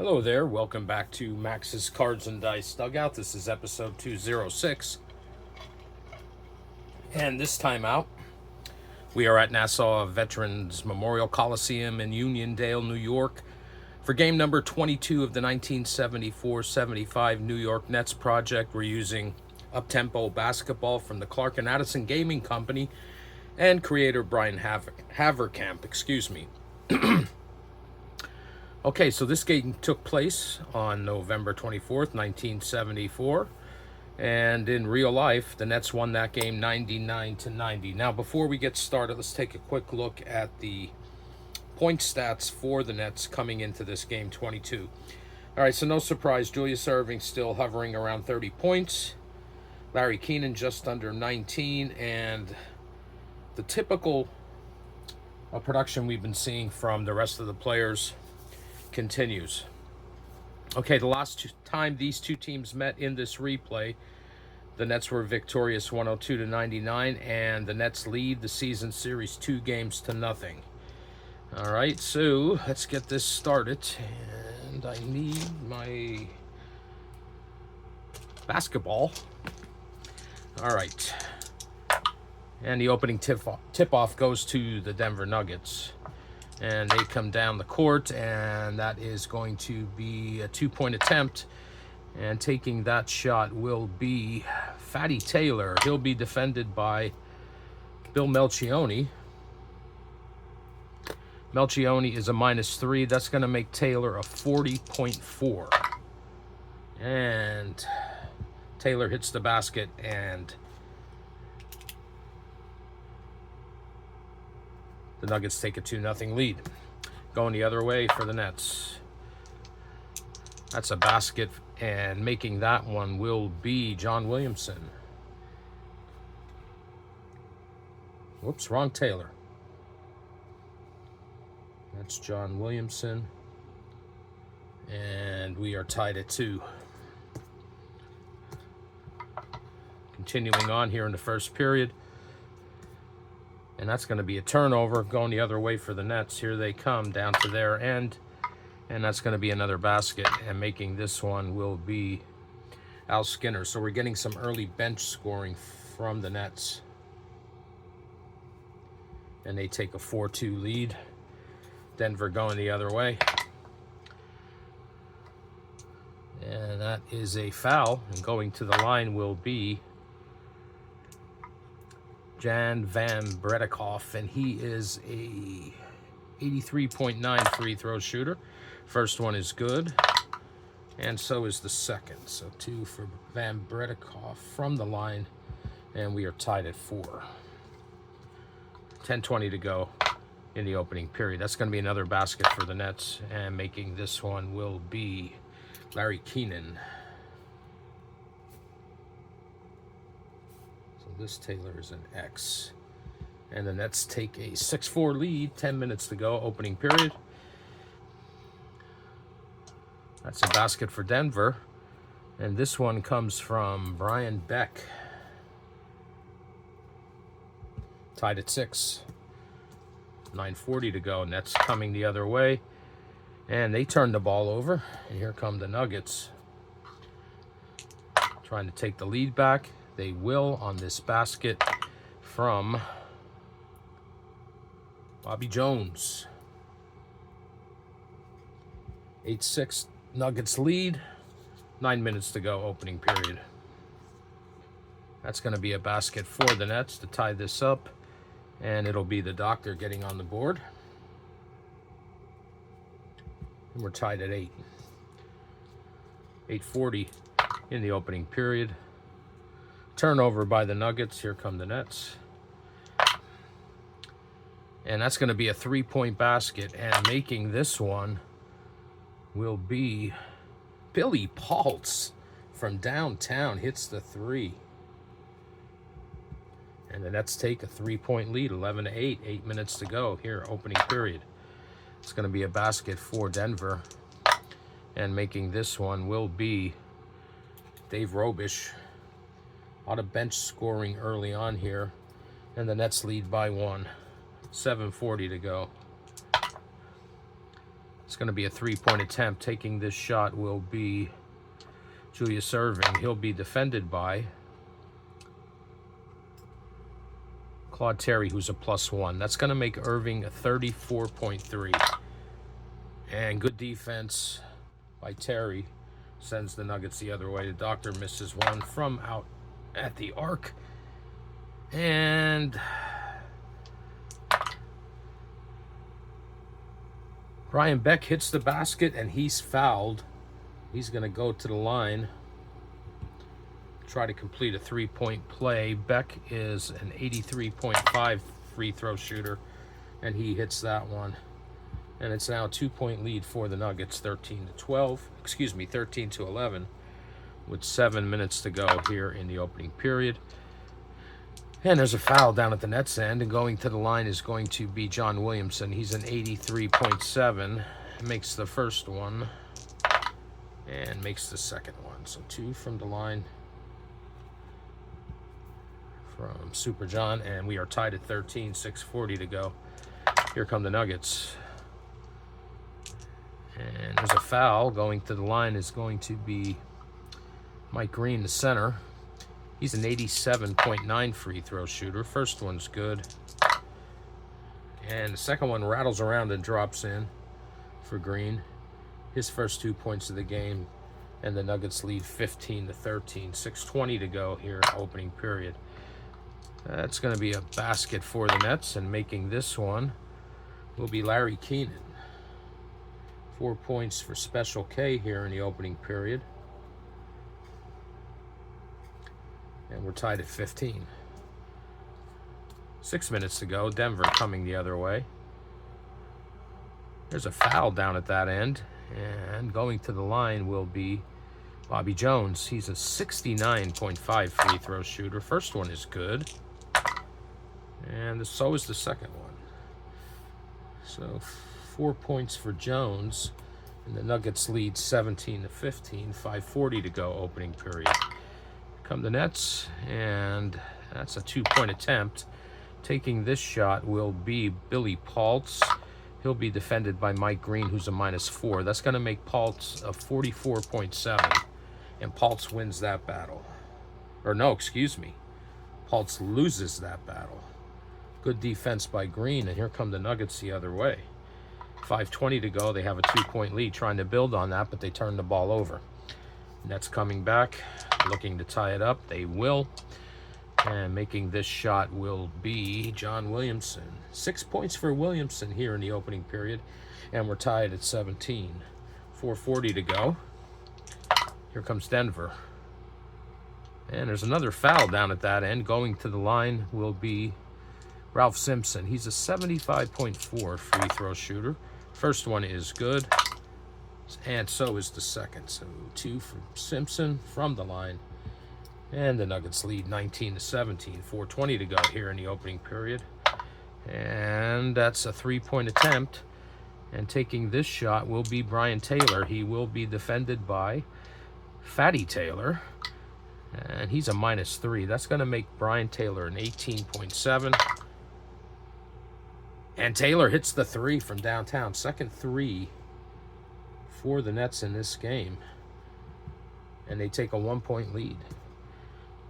Hello there, welcome back to Max's Cards and Dice Dugout. This is episode 206. And this time out, we are at Nassau Veterans Memorial Coliseum in Uniondale, New York, for game number 22 of the 1974-75 New York Nets project. We're using Uptempo basketball from the Clark and Addison Gaming Company and creator Brian Haverkamp, Okay, so this game took place on November 24th, 1974. And in real life, the Nets won that game 99-90. Now, before we get started, let's take a quick look at the point stats for the Nets coming into this game 22. All right, so no surprise, Julius Erving still hovering around 30 points. Larry Keenan just under 19. And the typical production we've been seeing from the rest of the players continues. Okay, the last time these two teams met in this replay, the Nets were victorious 102-99, and the Nets lead the season series 2-0. All right, so let's get this started, and I need my basketball. All right, and the opening tip-off goes to the Denver Nuggets. And they come down the court, and that is going to be a two-point attempt. And taking that shot will be Fatty Taylor. He'll be defended by Bill Melchioni. Melchioni is a -3. That's going to make Taylor a 40.4. And Taylor hits the basket, and the Nuggets take a 2-0 lead. Going the other way for the Nets. That's a basket, and making that one will be John Williamson. Whoops, wrong Taylor. That's John Williamson. And we are tied at 2. Continuing on here in the first period. And that's going to be a turnover going the other way for the Nets. Here they come down to their end. And that's going to be another basket. And making this one will be Al Skinner. So we're getting some early bench scoring from the Nets. And they take a 4-2 lead. Denver going the other way. And that is a foul. And going to the line will be Jan Van Bredikoff, and he is a 83.9 free throw shooter. First one is good, and so is the second. So 2 for Van Bredikoff from the line, and we are tied at 4. 10:20 to go in the opening period. That's going to be another basket for the Nets, and making this one will be Larry Keenan. This Taylor is an X. And the Nets take a 6-4 lead, 10 minutes to go, opening period. That's a basket for Denver. And this one comes from Brian Beck. Tied at 6. 9:40 to go. Nets coming the other way. And they turn the ball over. And here come the Nuggets. Trying to take the lead back. They will on this basket from Bobby Jones. 8-6 Nuggets lead. 9 minutes to go, opening period. That's going to be a basket for the Nets to tie this up. And it'll be the Doctor getting on the board. And we're tied at 8. 8:40 in the opening period. Turnover by the Nuggets. Here come the Nets. And that's going to be a 3-point basket. And making this one will be Billy Paltz from downtown. Hits the 3. And the Nets take a 3-point lead, 11-8. 8 minutes to go here, opening period. It's going to be a basket for Denver. And making this one will be Dave Robish. A lot of bench scoring early on here. And the Nets lead by 1. 7:40 to go. It's going to be a three-point attempt. Taking this shot will be Julius Erving. He'll be defended by Claude Terry, who's a +1. That's going to make Erving a 34.3. And good defense by Terry sends the Nuggets the other way. The Doctor misses one from out at the arc. And Brian Beck hits the basket, and he's fouled. He's going to go to the line, try to complete a three-point play. Beck is an 83.5 free throw shooter, and he hits that one. And it's now a 2-point lead for the Nuggets, 13 to 11, with 7 minutes to go here in the opening period. And there's a foul down at the net's end, and going to the line is going to be John Williamson. He's an 83.7, makes the first one, and makes the second one. So 2 from the line from Super John, and we are tied at 13, 6:40 to go. Here come the Nuggets. And there's a foul. Going to the line is going to be Mike Green, the center. He's an 87.9 free throw shooter. First one's good. And the second one rattles around and drops in for Green. His first 2 points of the game. And the Nuggets lead 15 to 13. 6:20 to go here, opening period. That's going to be a basket for the Nets. And making this one will be Larry Keenan. 4 points for Special K here in the opening period. And we're tied at 15. 6 minutes to go. Denver coming the other way. There's a foul down at that end. And going to the line will be Bobby Jones. He's a 69.5 free throw shooter. First one is good. And so is the second one. So 4 points for Jones. And the Nuggets lead 17 to 15. 5:40 to go, opening period. Come the Nets, and that's a 2-point attempt. Taking this shot will be Billy Paltz. He'll be defended by Mike Green, who's a -4. That's going to make Paltz a 44.7, and Paltz wins that battle. Or no, excuse me. Paltz loses that battle. Good defense by Green, and here come the Nuggets the other way. 5:20 to go. They have a 2-point lead, trying to build on that, but they turn the ball over. Nets coming back, looking to tie it up. They will. And making this shot will be John Williamson. 6 points for Williamson here in the opening period. And we're tied at 17. 4:40 to go. Here comes Denver. And there's another foul down at that end. Going to the line will be Ralph Simpson. He's a 75.4 free throw shooter. First one is good. And so is the second. So 2 from Simpson from the line. And the Nuggets lead 19 to 17. 4:20 to go here in the opening period. And that's a 3-point attempt. And taking this shot will be Brian Taylor. He will be defended by Fatty Taylor. And he's a -3. That's going to make Brian Taylor an 18.7. And Taylor hits the 3 from downtown. Second 3 for the Nets in this game. And they take a 1-point lead.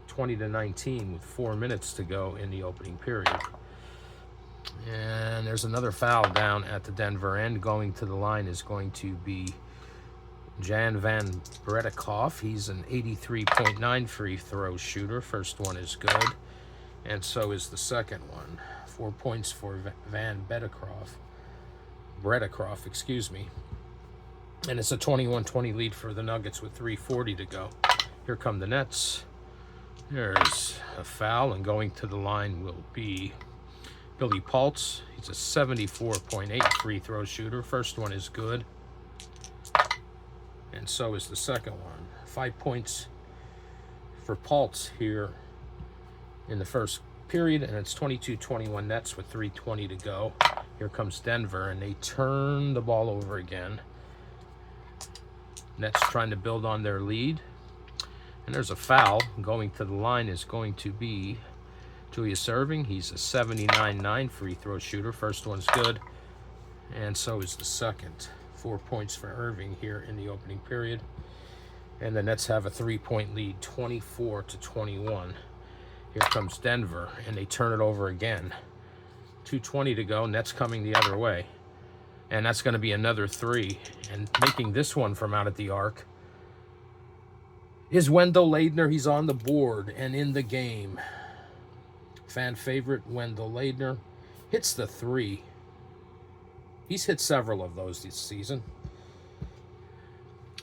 20 to 19 with 4 minutes to go in the opening period. And there's another foul down at the Denver end. Going to the line is going to be Jan Van Bredikoff. He's an 83.9 free throw shooter. First one is good. And so is the second one. 4 points for Van Bredikoff, excuse me. And it's a 21-20 lead for the Nuggets with 3:40 to go. Here come the Nets. There's a foul, and going to the line will be Billy Paltz. He's a 74.8 free throw shooter. First one is good. And so is the second one. 5 points for Paltz here in the first period, and it's 22-21 Nets with 3:20 to go. Here comes Denver, and they turn the ball over again. Nets trying to build on their lead. And there's a foul. Going to the line is going to be Julius Erving. He's a 79.9 free throw shooter. First one's good. And so is the second. 4 points for Irving here in the opening period. And the Nets have a 3-point lead, 24-21. Here comes Denver, and they turn it over again. 2:20 to go, Nets coming the other way. And that's going to be another 3. And making this one from out at the arc is Wendell Ladner. He's on the board and in the game. Fan favorite Wendell Ladner hits the 3. He's hit several of those this season.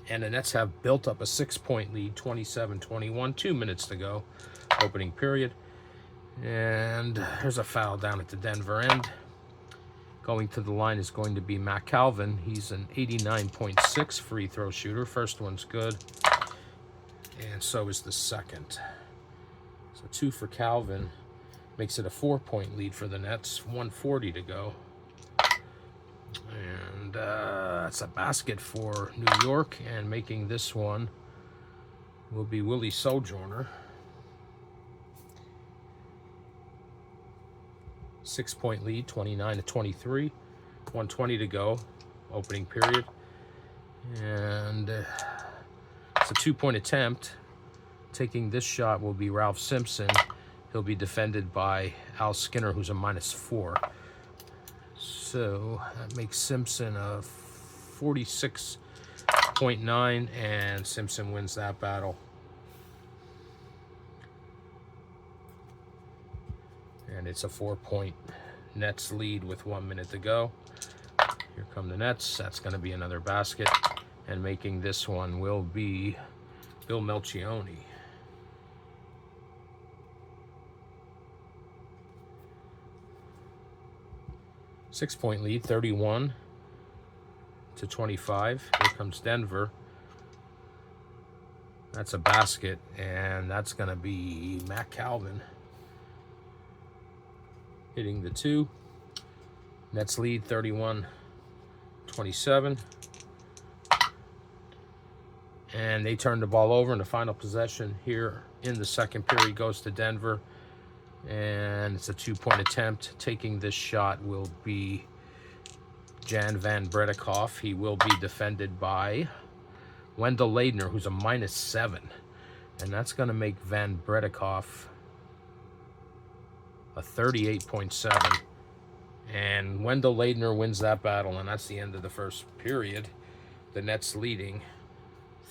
And the Nets have built up a 6-point lead, 27-21, 2 minutes to go, opening period. And there's a foul down at the Denver end. Going to the line is going to be Matt Calvin. He's an 89.6 free throw shooter. First one's good. And so is the second. So 2 for Calvin. Makes it a 4-point lead for the Nets. 1:40 to go. And that's a basket for New York. And making this one will be Willie Sojourner. 6-point lead, 29-23. 1:20 to go, opening period. And it's a 2-point attempt. Taking this shot will be Ralph Simpson. He'll be defended by Al Skinner, who's a -4. So that makes Simpson a 46.9, and Simpson wins that battle. And it's a 4-point Nets lead with 1 minute to go. Here come the Nets. That's going to be another basket. And making this one will be Bill Melchione. Six-point lead, 31-25. Here comes Denver. That's a basket, and that's going to be Matt Calvin hitting the 2. Nets lead 31-27. And they turn the ball over, and the final possession here in the second period goes to Denver. And it's a 2-point attempt. Taking this shot will be Jan Van Bredikoff. He will be defended by Wendell Ladner, who's a -7. And that's going to make Van Bredikoff a 38.7. And Wendell Ladner wins that battle, and that's the end of the first period. The Nets leading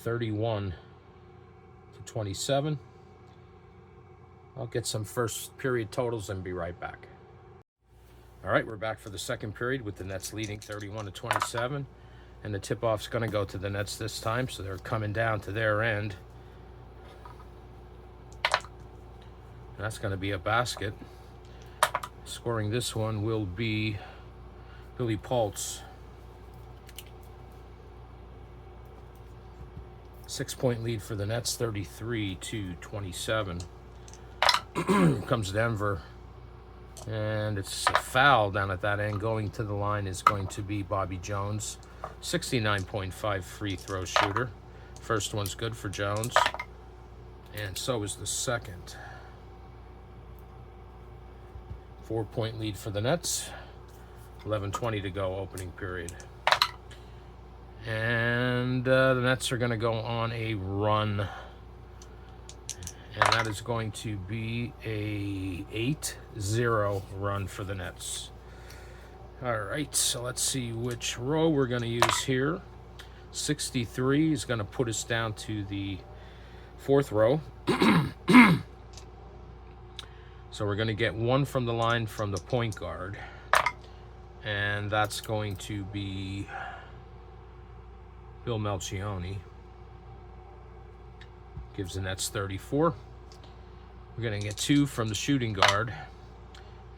31-27. I'll get some first period totals and be right back. All right, we're back for the second period with the Nets leading 31-27. And the tip-off's going to go to the Nets this time, so they're coming down to their end. And that's going to be a basket. Scoring this one will be Billy Paltz. 6-point lead for the Nets, 33-27. Comes Denver. And it's a foul down at that end. Going to the line is going to be Bobby Jones. 69.5 free throw shooter. First one's good for Jones. And so is the second. 4-point lead for the Nets. 11:20 to go, opening period. And the Nets are going to go on a run. And that is going to be a 8-0 run for the Nets. All right, so let's see which row we're going to use here. 63 is going to put us down to the 4th row. So we're going to get one from the line from the point guard. And that's going to be Bill Melchione. Gives the Nets 34. We're going to get 2 from the shooting guard.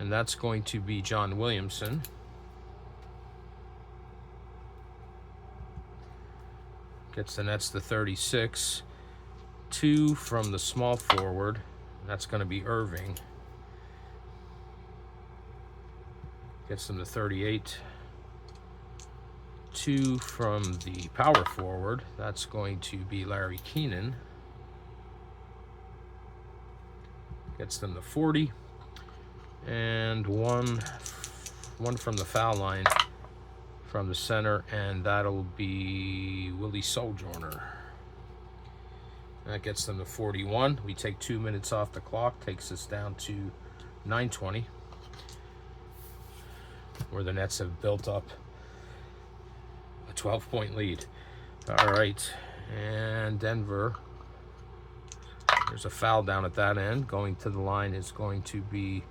And that's going to be John Williamson. Gets the Nets the 36. 2 from the small forward. That's going to be Irving. Gets them to 38. 2 from the power forward. That's going to be Larry Keenan. Gets them to 40. And one from the foul line from the center, and that'll be Willie Sojourner. That gets them to 41. We take 2 minutes off the clock, takes us down to 9:20, where the Nets have built up a 12-point lead. All right, and Denver, there's a foul down at that end. Going to the line is going to be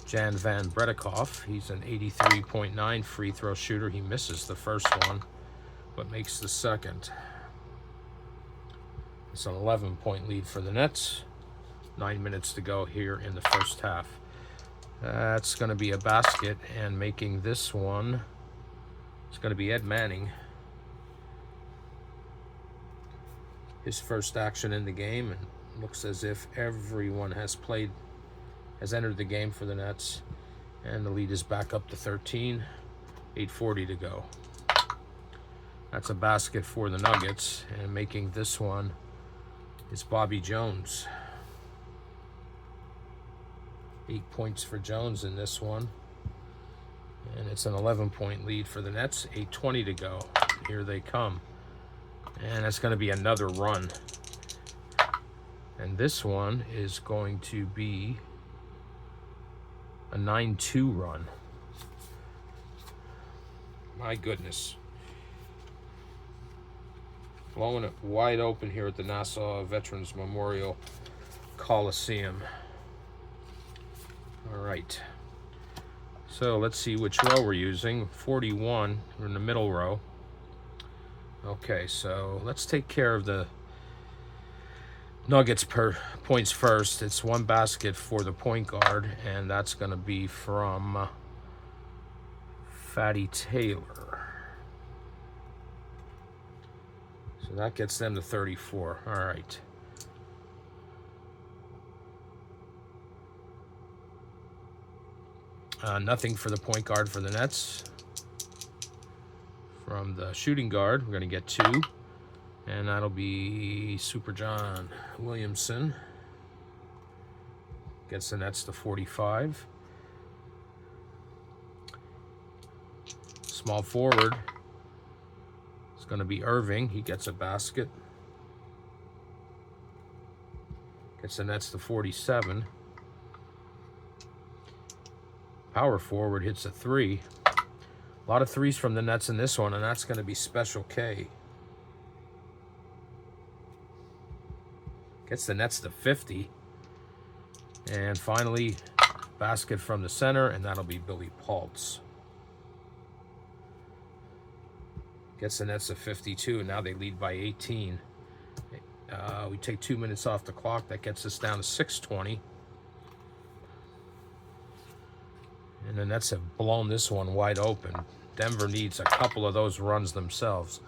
Jan Van Bredikoff. He's an 83.9 free throw shooter. He misses the first one, but makes the second. It's an 11-point lead for the Nets. 9 minutes to go here in the first half. That's going to be a basket, and making this one, it's going to be Ed Manning. His first action in the game, and looks as if everyone has entered the game for the Nets, and the lead is back up to 13. 8:40 to go. That's a basket for the Nuggets, and making this one is Bobby Jones. 8 points for Jones in this one, and it's an 11-point lead for the Nets. 8:20 to go. Here they come, and it's going to be another run, and this one is going to be a 9-2 run. My goodness. Blowing it wide open here at the Nassau Veterans Memorial Coliseum. All right. So let's see which row we're using. 41, we're in the middle row. Okay, so let's take care of the Nuggets per points first. It's one basket for the point guard, and that's going to be from Fatty Taylor. So that gets them to 34. All right. Nothing for the point guard for the Nets. From the shooting guard, we're going to get 2. And that'll be Super John Williamson. Gets the Nets to 45. Small forward, it's going to be Irving. He gets a basket. Gets the Nets to 47. Power forward hits a 3. A lot of threes from the Nets in this one, and that's going to be Special K. Gets the Nets to 50. And finally, basket from the center, and that'll be Billy Paltz. Gets the Nets to 52, and now they lead by 18. We take 2 minutes off the clock. That gets us down to 6:20. And the Nets have blown this one wide open. Denver needs a couple of those runs themselves.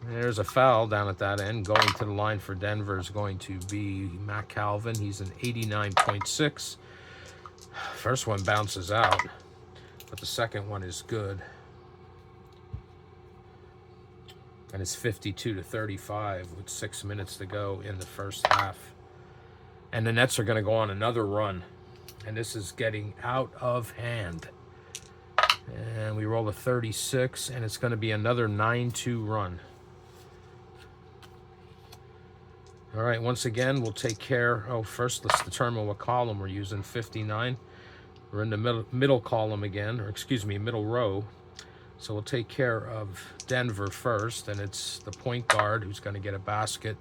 There's a foul down at that end. Going to the line for Denver is going to be Matt Calvin. He's an 89.6. First one bounces out, but the second one is good. And it's 52-35 with 6 minutes to go in the first half. And the Nets are going to go on another run. And this is getting out of hand. And we roll a 36, and it's going to be another 9-2 run. All right, once again, we'll take care. First, let's determine what column we're using. 59. We're in the middle column again, or excuse me, middle row. So we'll take care of Denver first, and it's the point guard who's going to get a basket.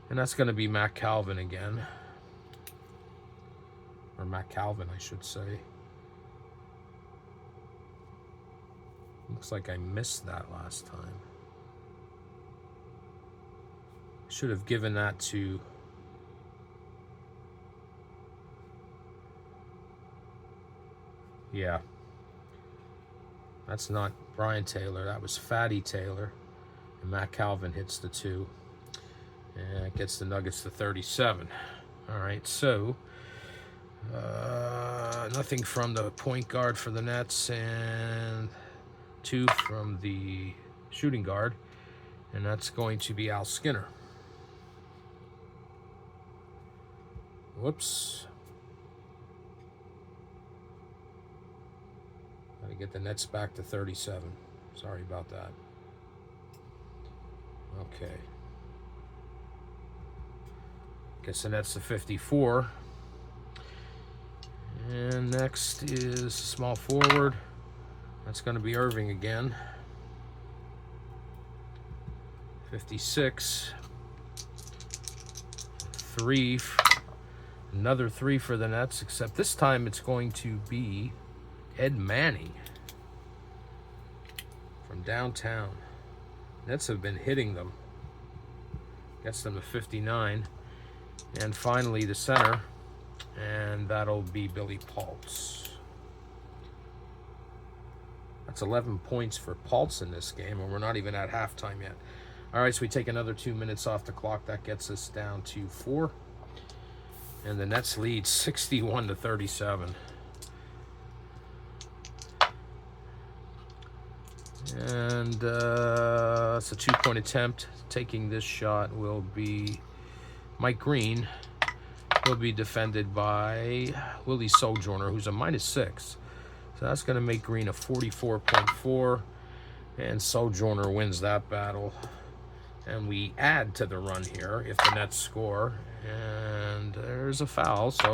And that's going to be Matt Calvin again. Or Matt Calvin, I should say. Looks like I missed that last time. Should have given that to... Yeah. That's not Brian Taylor. That was Fatty Taylor. And Matt Calvin hits the 2. And it gets the Nuggets to 37. All right, so... nothing from the point guard for the Nets, and 2 from the shooting guard. And that's going to be Al Skinner. Whoops. Got to get the Nets back to 37. Sorry about that. Okay. Guess the Nets to 54. And next is small forward. That's going to be Irving again. 56. 3. Another 3 for the Nets, except this time it's going to be Ed Manning from downtown. Nets have been hitting them. Gets them to 59. And finally the center, and that'll be Billy Paltz. That's 11 points for Paltz in this game, and we're not even at halftime yet. All right, so we take another 2 minutes off the clock. That gets us down to 4. And the Nets lead 61 to 37. And it's a 2-point attempt. Taking this shot will be Mike Green. He'll be defended by Willie Sojourner, who's a -6. So that's going to make Green a 44.4. And Sojourner wins that battle. And we add to the run here if the Nets score. And there's a foul, so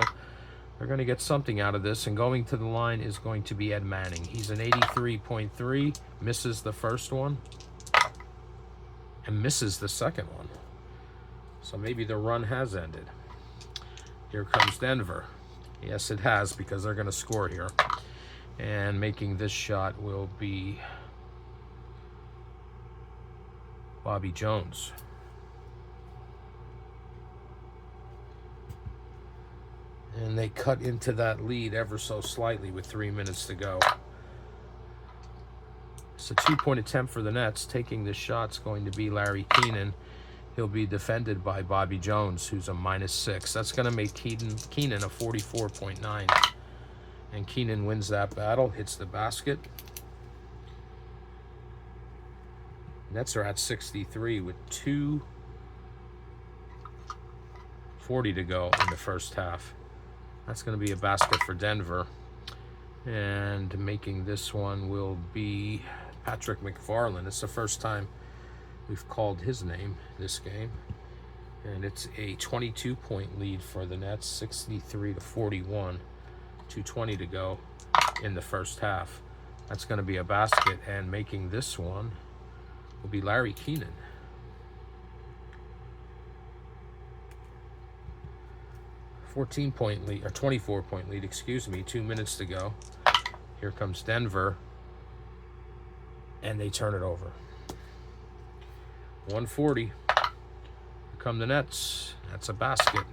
they're going to get something out of this. And going to the line is going to be Ed Manning. He's an 83.3, misses the first one, and misses the second one. So maybe the run has ended. Here comes Denver. Yes, it has, because they're going to score here. And making this shot will be Bobby Jones. And they cut into that lead ever so slightly with 3 minutes to go. It's a 2-point attempt for the Nets. Taking the shot's going to be Larry Keenan. He'll be defended by Bobby Jones, who's a -6. That's going to make Keenan a 44.9. And Keenan wins that battle, hits the basket. Nets are at 63 with 2:40 to go in the first half. That's going to be a basket for Denver. And making this one will be Patrick McFarland. It's the first time we've called his name this game. And it's a 22-point lead for the Nets, 63 to 41. 2:20 to go in the first half. That's going to be a basket, and making this one will be Larry Keenan. 14-point lead, or 24-point lead, excuse me, 2 minutes to go. Here comes Denver, and they turn it over. 140. Here come the Nets. That's a basket.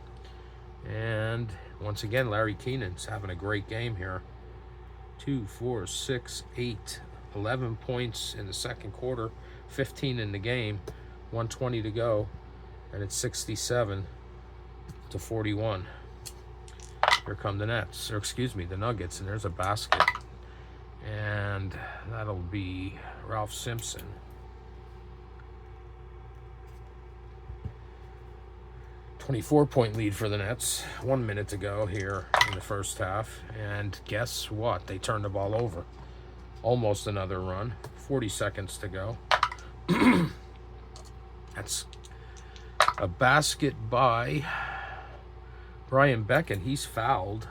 And once again, Larry Keenan's having a great game here. 2, 4, 6, 8, 11 points in the second quarter, 15 in the game, 1:20 to go, and it's 67 to 41. Here come the Nets, or excuse me, the Nuggets, and there's a basket. And that'll be Ralph Simpson. 24-point lead for the Nets. 1 minute to go here in the first half. And guess what? They turned the ball over. Almost another run. 40 seconds to go. That's a basket by Brian Beck, and he's fouled.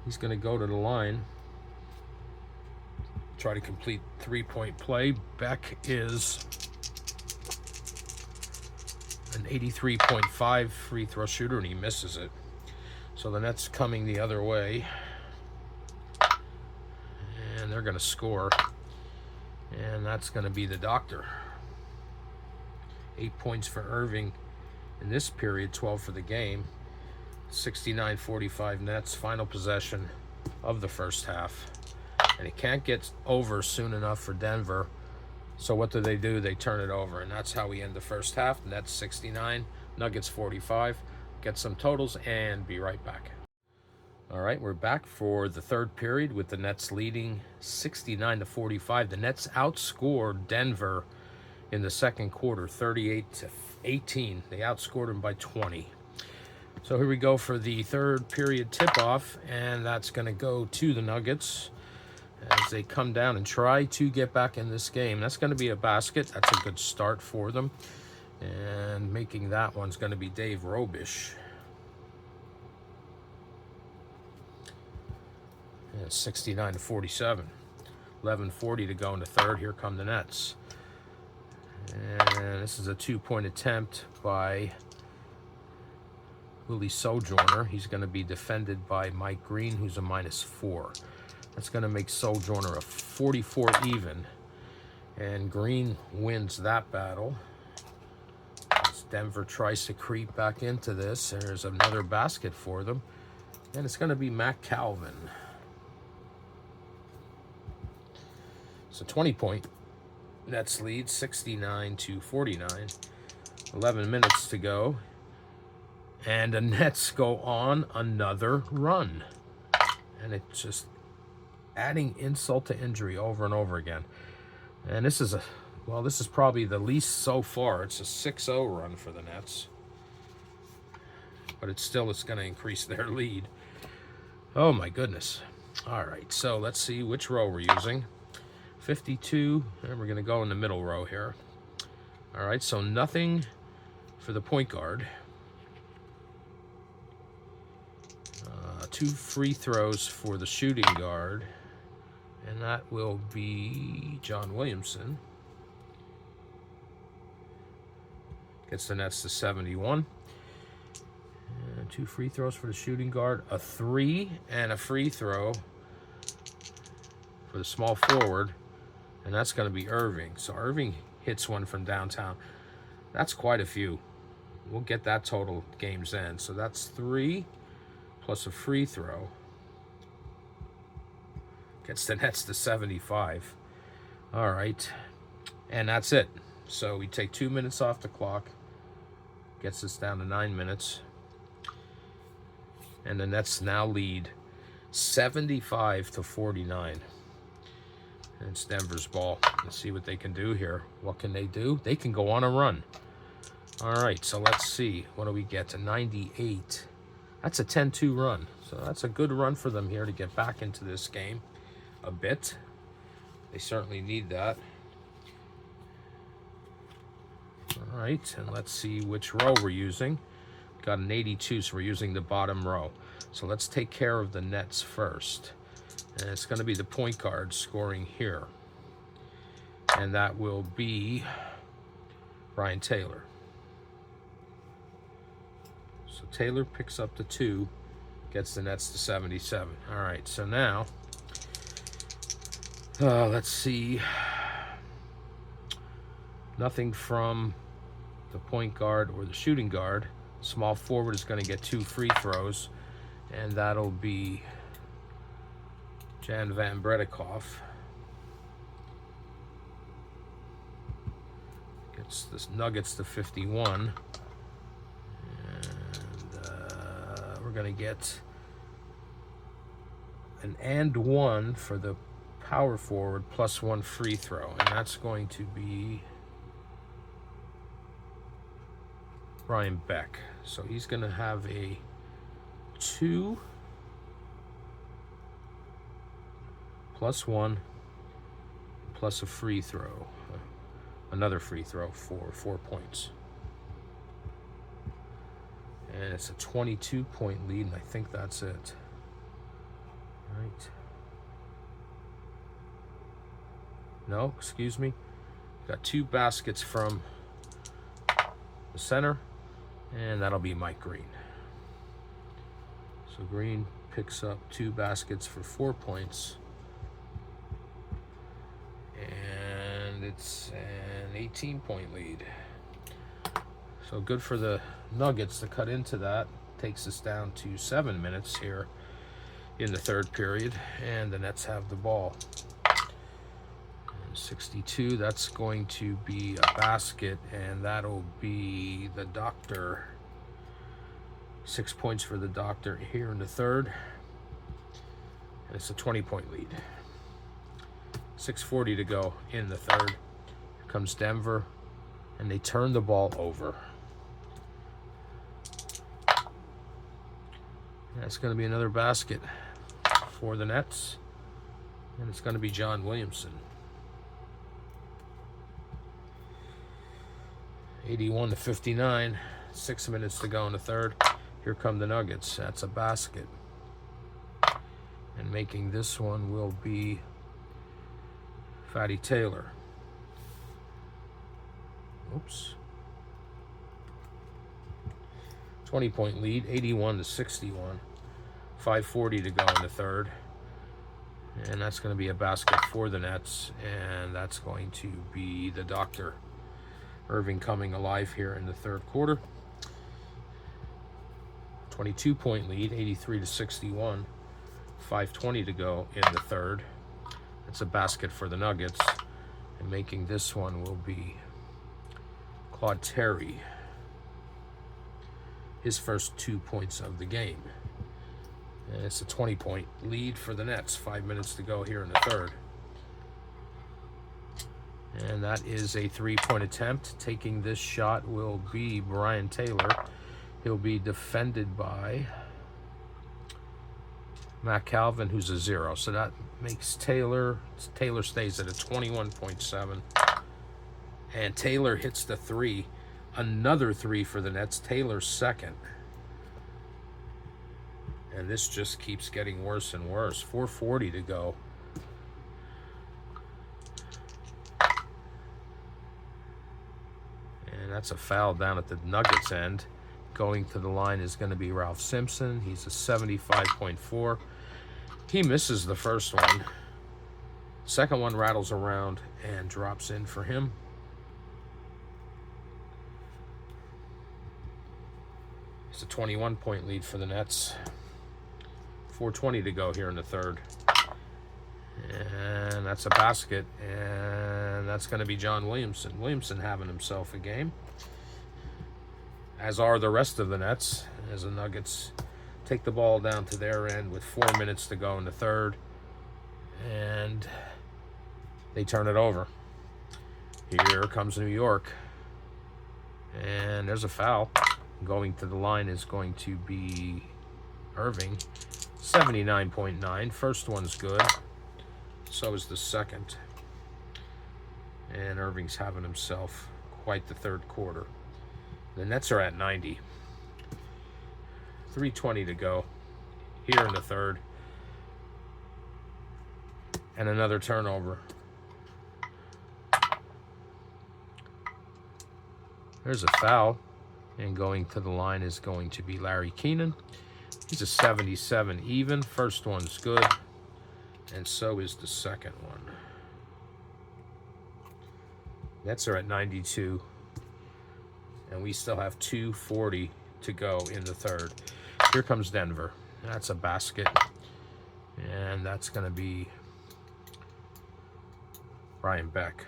He's going to go to the line. Try to complete 3-point play. Beck is an 83.5 free throw shooter, and he misses it. So the Nets coming the other way. And they're going to score. And that's going to be the doctor. 8 points for Irving in this period, 12 for the game. 69-45 Nets, final possession of the first half. And it can't get over soon enough for Denver. So what do? They turn it over, and that's how we end the first half. Nets 69, Nuggets 45. Get some totals and be right back. All right, we're back for the third period with the Nets leading 69-45. The Nets outscored Denver in the second quarter, 38-18. They outscored them by 20. So here we go for the third period tip-off, and that's going to go to the Nuggets. as they come down and try to get back in this game. That's going to be a basket. That's a good start for them. And making that one's going to be Dave Robish. And 69-47. 11:40 to go in the third. Here come the Nets. And this is a 2-point attempt by Willie Sojourner. He's going to be defended by Mike Green, who's a -4. That's going to make Sojourner a 44 even. And Green wins that battle. As Denver tries to creep back into this. There's another basket for them. And it's going to be Matt Calvin. So 20-point Nets lead, 69-49. 11 minutes to go. And the Nets go on another run. And it's just adding insult to injury over and over again. And this is this is probably the least so far. It's a 6-0 run for the Nets. But it's going to increase their lead. Oh my goodness. All right, so let's see which row we're using. 52, and we're going to go in the middle row here. All right, so nothing for the point guard. 2 free throws for the shooting guard, and that will be John Williamson. Gets the Nets to 71. And 2 free throws for the shooting guard, a 3 and a free throw for the small forward, and that's going to be Irving. So Irving hits one from downtown. That's quite a few. We'll get that total game's end. So that's 3 plus a free throw. Gets the Nets to 75. All right. And that's it. So we take 2 minutes off the clock. Gets us down to 9 minutes. And the Nets now lead 75-49. And it's Denver's ball. Let's see what they can do here. What can they do? They can go on a run. All right, so let's see. What do we get to 98? That's a 10-2 run. So that's a good run for them here to get back into this game a bit. They certainly need that. All right, and let's see which row we're using. Got an 82, so we're using the bottom row. So let's take care of the Nets first. And it's going to be the point guard scoring here. And that will be Brian Taylor. So Taylor picks up the 2, gets the Nets to 77. All right, so now, let's see. Nothing from the point guard or the shooting guard. Small forward is going to get 2 free throws, and that'll be Jan Van Bredikoff. Gets the Nuggets to 51. We're going to get an and 1 for the power forward plus 1 free throw. And that's going to be Brian Beck. So he's going to have a 2 plus 1 plus a free throw. Another free throw for 4 points. And it's a 22-point lead, and I think that's it. All right. No, excuse me. Got 2 baskets from the center, and that'll be Mike Green. So Green picks up 2 baskets for 4 points. And it's an 18-point lead. So good for the Nuggets to cut into that. Takes us down to 7 minutes here in the third period, and the Nets have the ball. 62, that's going to be a basket, and that'll be the Doctor. 6 points for the Doctor here in the third. And it's a 20-point lead. 6:40 to go in the third. Here comes Denver, and they turn the ball over. That's going to be another basket for the Nets. And it's going to be John Williamson. 81-59. 6 minutes to go in the third. Here come the Nuggets. That's a basket. And making this one will be Fatty Taylor. Oops. 20-point lead, 81-61. 5:40 to go in the third. And that's going to be a basket for the Nets. And that's going to be the Doctor. Irving coming alive here in the third quarter. 22-point lead, 83-61. 5:20 to go in the third. It's a basket for the Nuggets. And making this one will be Claude Terry. His first 2 points of the game. And it's a 20-point lead for the Nets. 5 minutes to go here in the third. And that is a 3-point attempt. Taking this shot will be Brian Taylor. He'll be defended by Matt Calvin, who's a 0. So that makes Taylor stays at a 21.7. And Taylor hits the 3. Another 3 for the Nets. Taylor's second. And this just keeps getting worse and worse. 4:40 to go. And that's a foul down at the Nuggets end. Going to the line is going to be Ralph Simpson. He's a 75.4. He misses the first one. Second one rattles around and drops in for him. It's a 21-point lead for the Nets. 4:20 to go here in the third. And that's a basket. And that's going to be John Williamson. Williamson having himself a game. As are the rest of the Nets. As the Nuggets take the ball down to their end with 4 minutes to go in the third. And they turn it over. Here comes New York. And there's a foul. Going to the line is going to be Irving. 79.9. First one's good. So is the second. And Irving's having himself quite the third quarter. The Nets are at 90. 3:20 to go here in the third. And another turnover. There's a foul. And going to the line is going to be Larry Keenan. He's a 77 even. First one's good. And so is the second one. Nets are at 92. And we still have 2:40 to go in the third. Here comes Denver. That's a basket. And that's going to be Brian Beck.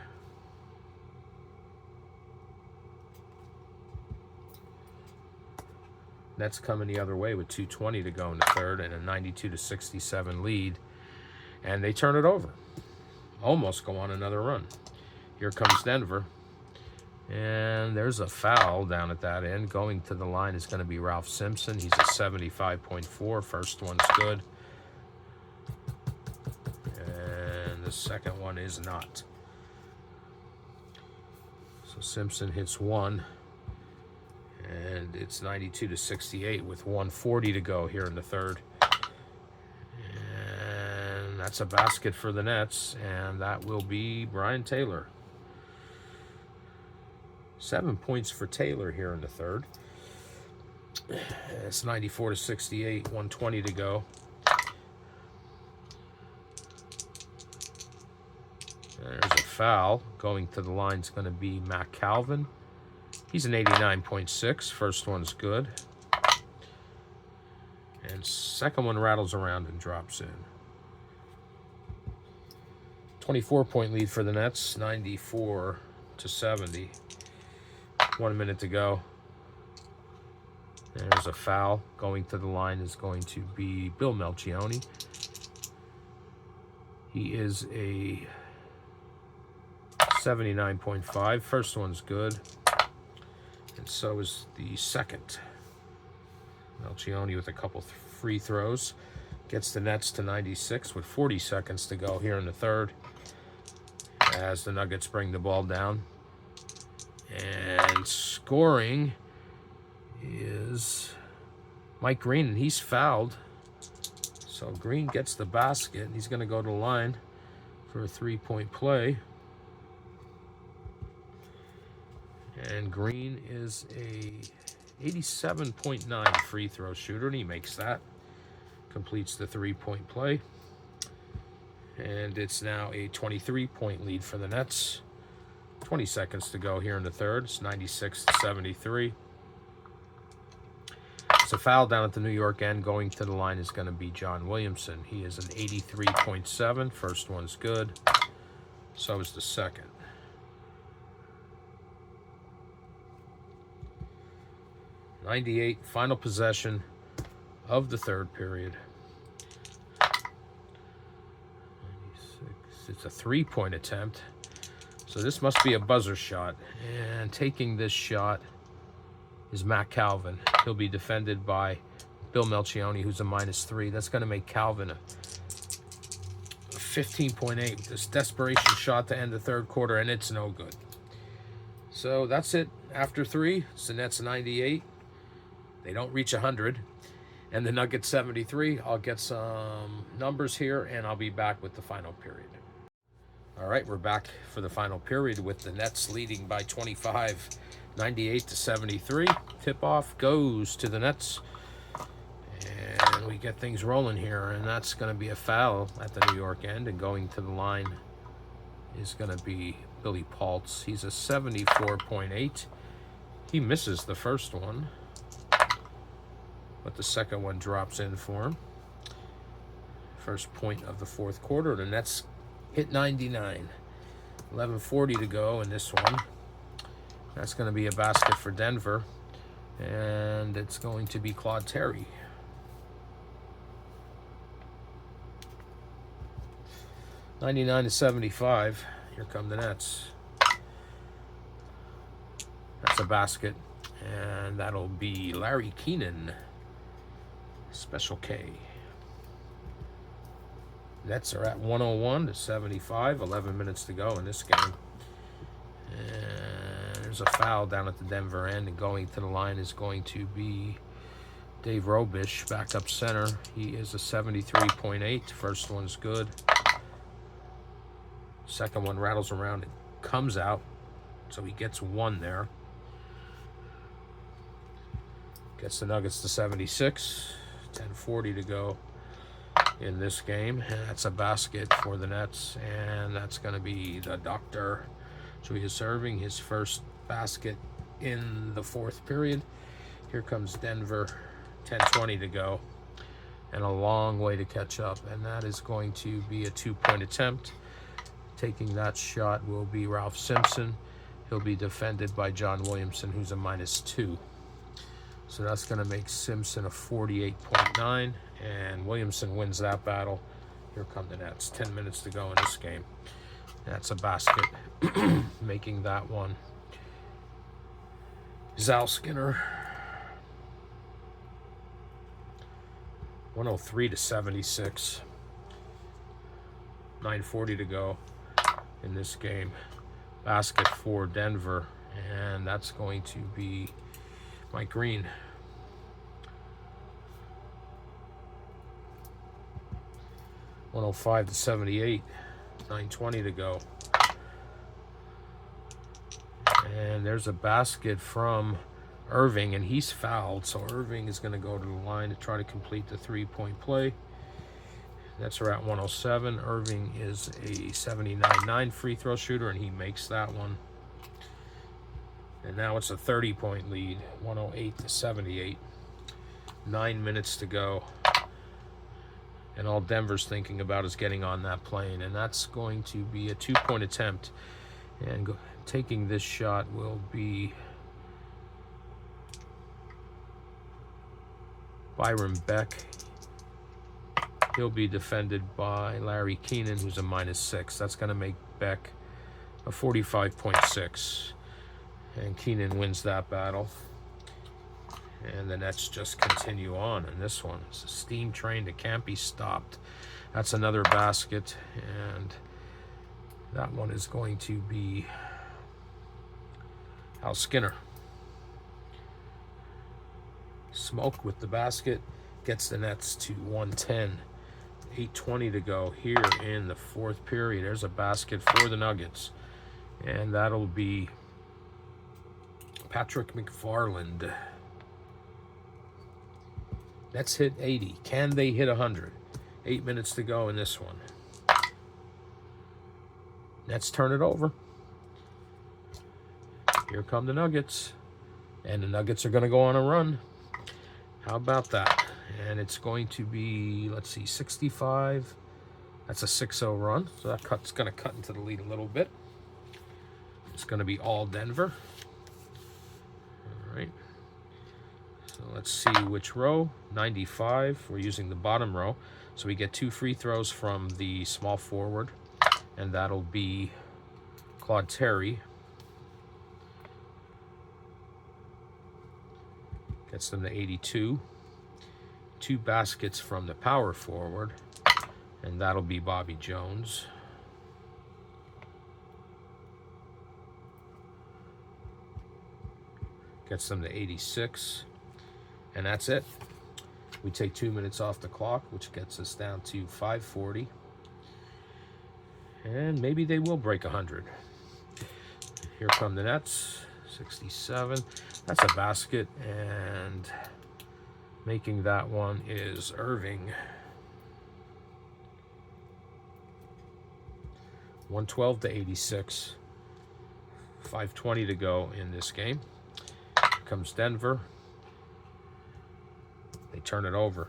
Nets coming the other way with 2:20 to go in the third and a 92-67 lead. And they turn it over. Almost go on another run. Here comes Denver. And there's a foul down at that end. Going to the line is going to be Ralph Simpson. He's a 75.4. First one's good. And the second one is not. So Simpson hits one. And it's 92-68 with 1:40 to go here in the third. And that's a basket for the Nets. And that will be Brian Taylor. 7 points for Taylor here in the third. It's 94-68, 1:20 to go. There's a foul. Going to the line is going to be Matt Calvin. He's an 89.6. First one's good. And second one rattles around and drops in. 24-point lead for the Nets, 94-70. 1 minute to go. There's a foul. Going to the line is going to be Bill Melchioni. He is a 79.5. First one's good. And so is the second. Melchioni with a couple free throws. Gets the Nets to 96 with 40 seconds to go here in the third, as the Nuggets bring the ball down. And scoring is Mike Green, and he's fouled. So Green gets the basket, and he's going to go to the line for a three-point play. And Green is a 87.9 free throw shooter, and he makes that. Completes the three-point play. And it's now a 23-point lead for the Nets. 20 seconds to go here in the third. It's 96-73. It's a foul down at the New York end. Going to the line is going to be John Williamson. He is an 83.7. First one's good. So is the second. .98, final possession of the third period. 96. It's a three-point attempt. So this must be a buzzer shot. And taking this shot is Matt Calvin. He'll be defended by Bill Melchioni, who's a -3. That's going to make Calvin a 15.8 with this desperation shot to end the third quarter, and it's no good. So that's it. After three, it's the Nets 98. They don't reach 100. And the Nuggets 73. I'll get some numbers here, and I'll be back with the final period. All right, we're back for the final period with the Nets leading by 25, 98-73. Tip-off goes to the Nets. And we get things rolling here, and that's going to be a foul at the New York end. And going to the line is going to be Billy Paltz. He's a 74.8. He misses the first one, but the second one drops in for him. First point of the fourth quarter. The Nets hit 99. 11:40 to go in this one. That's going to be a basket for Denver, and it's going to be Claude Terry. (99-75). Here come the Nets. That's a basket, and that'll be Larry Keenan. Special K. Nets are at 101-75. 11 minutes to go in this game. And there's a foul down at the Denver end, and going to the line is going to be Dave Robish, backup center. He is a 73.8. First one's good. Second one rattles around and comes out, so he gets one there. Gets the Nuggets to 76. 10:40 to go in this game. And that's a basket for the Nets, and that's going to be the Doctor. So he is serving his first basket in the fourth period. Here comes Denver. 10:20 to go, and a long way to catch up, and that is going to be a two-point attempt. Taking that shot will be Ralph Simpson. He'll be defended by John Williamson, who's a -2. So that's going to make Simpson a 48.9, and Williamson wins that battle. Here come the Nets. 10 minutes to go in this game. That's a basket, making that one Zal Skinner. 103-76. 9:40 to go in this game. Basket for Denver, and that's going to be Mike Green. 105-78. 9:20 to go. And there's a basket from Irving, and he's fouled, so Irving is going to go to the line to try to complete the three-point play. Nets are at 107. Irving is a 79.9 free throw shooter, and he makes that one. And now it's a 30-point lead, 108-78. 9 minutes to go. And all Denver's thinking about is getting on that plane, and that's going to be a two-point attempt. And taking this shot will be Byron Beck. He'll be defended by Larry Keenan, who's a -6. That's going to make Beck a 45.6. And Keenan wins that battle. And the Nets just continue on. And this one is a steam train that can't be stopped. That's another basket. And that one is going to be Al Skinner. Smoke with the basket gets the Nets to 110. 8:20 to go here in the fourth period. There's a basket for the Nuggets. And that'll be Patrick McFarland. Nets hit 80. Can they hit 100? 8 minutes to go in this one. Nets turn it over. Here come the Nuggets. And the Nuggets are going to go on a run. How about that? And it's going to be, let's see, 65. That's a 6-0 run. So that's going to cut into the lead a little bit. It's going to be all Denver. All right. So let's see which row. 95. We're using the bottom row. So we get 2 free throws from the small forward. And that'll be Claude Terry. Gets them to 82. 2 baskets from the power forward. And that'll be Bobby Jones. Gets them to 86. And that's it. We take 2 minutes off the clock, which gets us down to 5:40. And maybe they will break 100. Here come the Nets. 67. That's a basket. And making that one is Irving. 112 to 86. 5:20 to go in this game. Here comes Denver. They turn it over.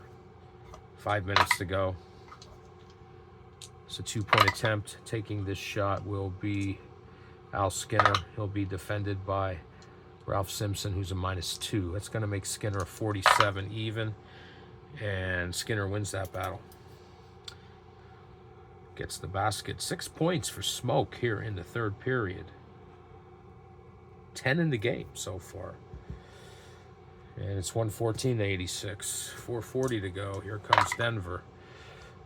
5 minutes to go. It's a 2-point attempt. Taking this shot will be Al Skinner. He'll be defended by Ralph Simpson, who's a -2. That's going to make Skinner a 47 even. And Skinner wins that battle. Gets the basket. 6 points for Smoke here in the third period. 10 in the game so far. And it's 114 to 86. 4:40 to go. Here comes Denver.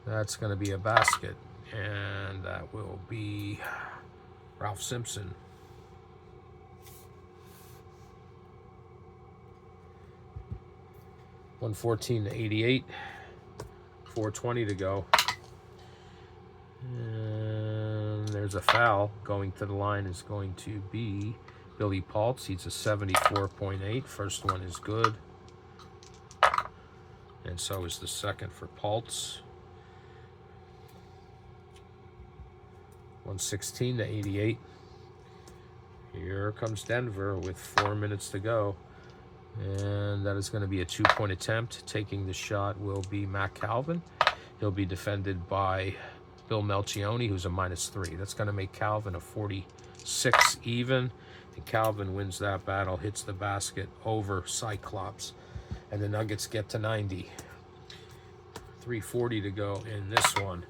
That's going to be a basket. And that will be Ralph Simpson. $114 to 88. 4:20 to go. And there's a foul. Going to the line is going to be Billy Paltz. He's a 74.8. First one is good. And so is the second for Paltz. 116 to 88. Here comes Denver with 4 minutes to go. And that is going to be a 2-point attempt. Taking the shot will be Matt Calvin. He'll be defended by Bill Melchioni, who's a -3. That's going to make Calvin a 46 even. And Calvin wins that battle, hits the basket over Cyclops. And the Nuggets get to 90. 3:40 to go in this one.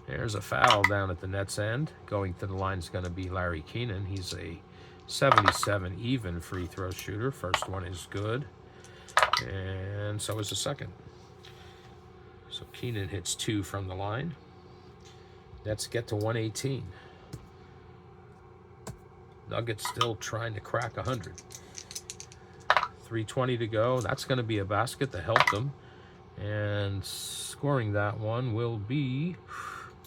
There's a foul down at the Nets end. Going to the line is going to be Larry Keenan. He's a 77 even free throw shooter. First one is good. And so is the second. So Keenan hits 2 from the line. Nets get to 118. Nuggets still trying to crack 100. 3:20 to go. That's going to be a basket to help them. And scoring that one will be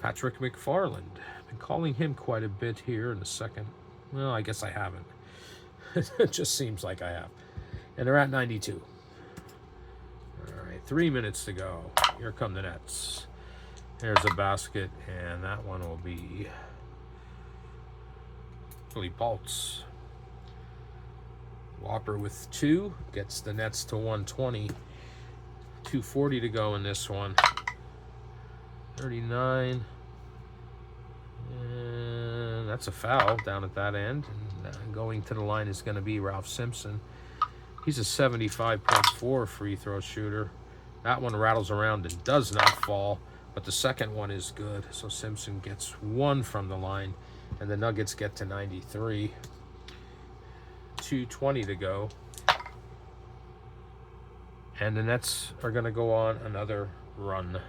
Patrick McFarland. I've been calling him quite a bit here in the second. Well, I guess I haven't. It just seems like I have. And they're at 92. All right, 3 minutes to go. Here come the Nets. There's a basket, and that one will be Billy Paltz. Whopper with 2 gets the Nets to 120. 2:40 to go in this one. 39. And that's a foul down at that end. And going to the line is going to be Ralph Simpson. He's a 75.4 free throw shooter. That one rattles around and does not fall, but the second one is good. So Simpson gets 1 from the line, and the Nuggets get to 93. 2:20 to go. And the Nets are going to go on another run.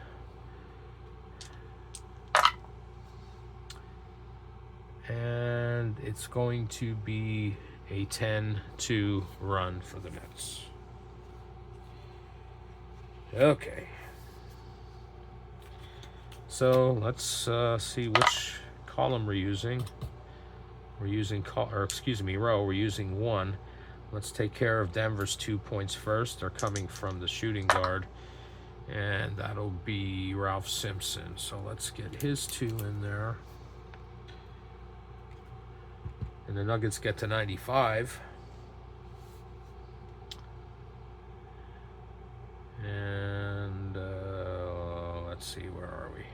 And it's going to be a 10-2 run for the Nets. Okay. So let's see which column we're using. We're using, row. We're using 1. Let's take care of Denver's 2 points first. They're coming from the shooting guard, and that'll be Ralph Simpson. So let's get his 2 in there. And the Nuggets get to 95. And let's see, where are we?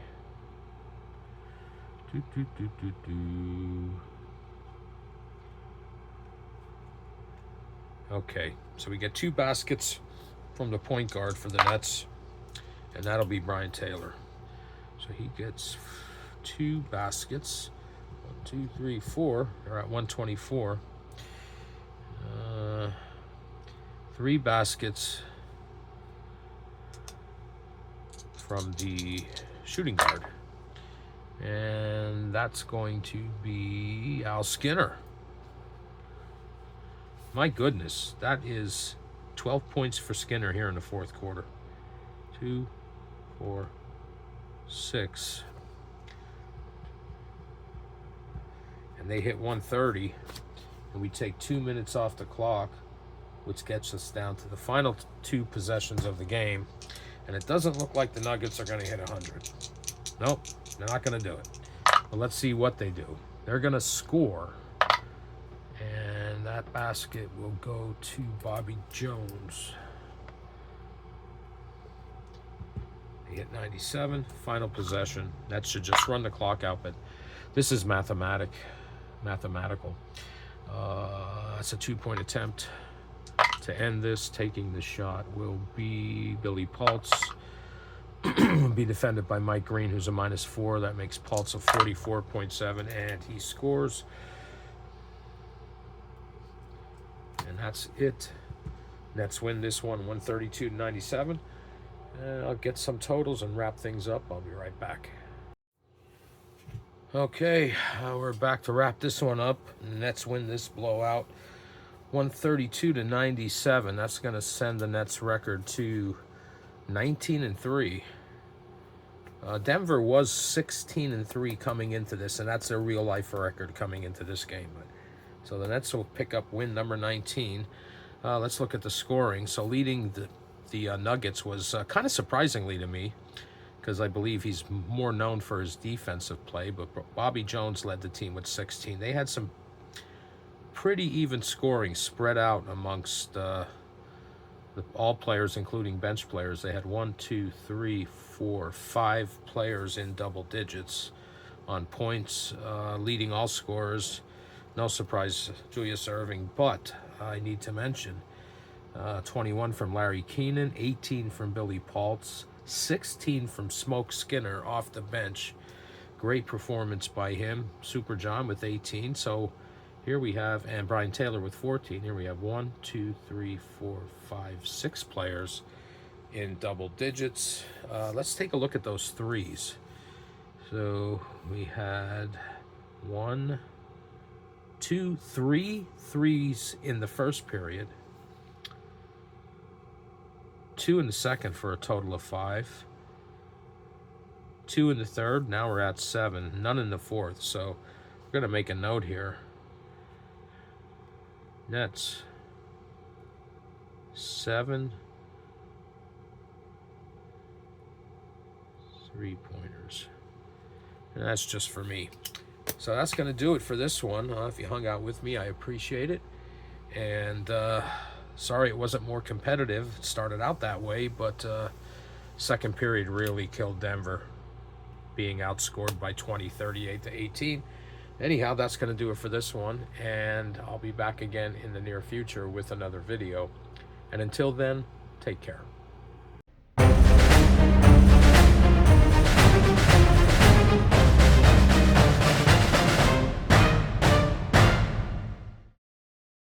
Okay, so we get 2 baskets from the point guard for the Nets, and that'll be Brian Taylor. So he gets 2 baskets. 1, 2, 3, 4. They're at 124. 3 baskets from the shooting guard, and that's going to be Al Skinner. My goodness, that is 12 points for Skinner here in the 4th quarter. 2, 4, 6. And they hit 130, and we take 2 minutes off the clock, which gets us down to the final 2 possessions of the game. And it doesn't look like the Nuggets are going to hit 100. Nope, they're not going to do it. But let's see what they do. They're going to score, and that basket will go to Bobby Jones. They hit 97, final possession. That should just run the clock out, but this is mathematical. That's a 2-point attempt. To end this, taking the shot will be Billy Pultz. Be defended by Mike Green, who's a -4. That makes Pultz a 44.7, and he scores. And that's it. Nets win this one, 132-97. And I'll get some totals and wrap things up. I'll be right back. Okay, we're back to wrap this one up. Nets win this blowout, 132-97. That's going to send the Nets record to 19-3. Denver was 16-3 coming into this, and that's a real life record coming into this game. So the Nets will pick up win number 19. Let's look at the scoring. So leading the Nuggets was kind of surprisingly to me, because I believe he's more known for his defensive play, but Bobby Jones led the team with 16. They had some pretty even scoring spread out amongst all players, including bench players. They had 1, 2, 3, 4, 5 players in double digits on points, leading all scorers. No surprise, Julius Erving, but I need to mention 21 from Larry Keenan, 18 from Billy Pultz, 16 from Smoke Skinner off the bench. Great performance by him. Super John with 18. So here we have, and Brian Taylor with 14. Here we have 1, 2, 3, 4, 5, 6 players in double digits. Let's take a look at those threes. So we had 1, 2, 3 threes in the first period, 2 in the second for a total of 5, 2 in the third. Now we're at 7, none in the fourth. So we're going to make a note here. Nets 7 3-pointers, and that's just for me. So that's going to do it for this one. If you hung out with me, I appreciate it. And sorry it wasn't more competitive. It started out that way, but second period really killed Denver, being outscored by 20, 38-18. Anyhow, that's going to do it for this one, and I'll be back again in the near future with another video. And until then, take care.